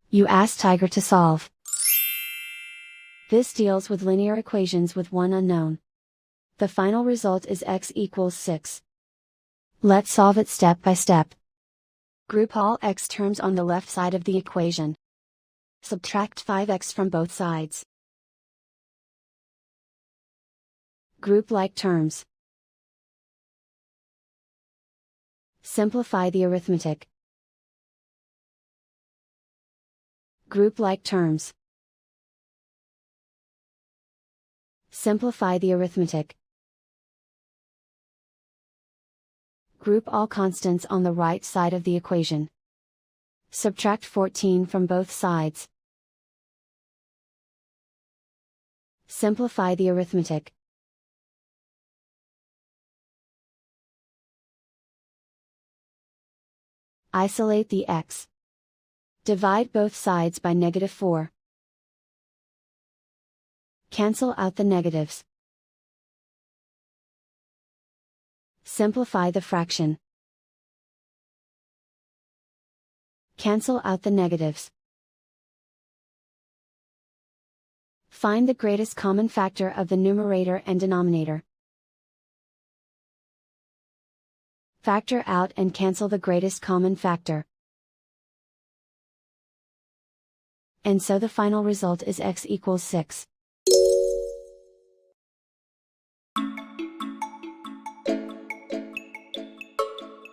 You ask Tiger to solve. This deals with linear equations with one unknown. The final result is x equals 6. Let's solve it step by step. Group all x terms on the left side of the equation. Subtract 5x from both sides. Group like terms. Simplify the arithmetic. Group like terms. Simplify the arithmetic. Group all constants on the right side of the equation. Subtract 14 from both sides. Simplify the arithmetic. Isolate the x. Divide both sides by -4. Cancel out the negatives. Simplify the fraction. Cancel out the negatives. Find the greatest common factor of the numerator and denominator. Factor out and cancel the greatest common factor. And so the final result is x equals 6.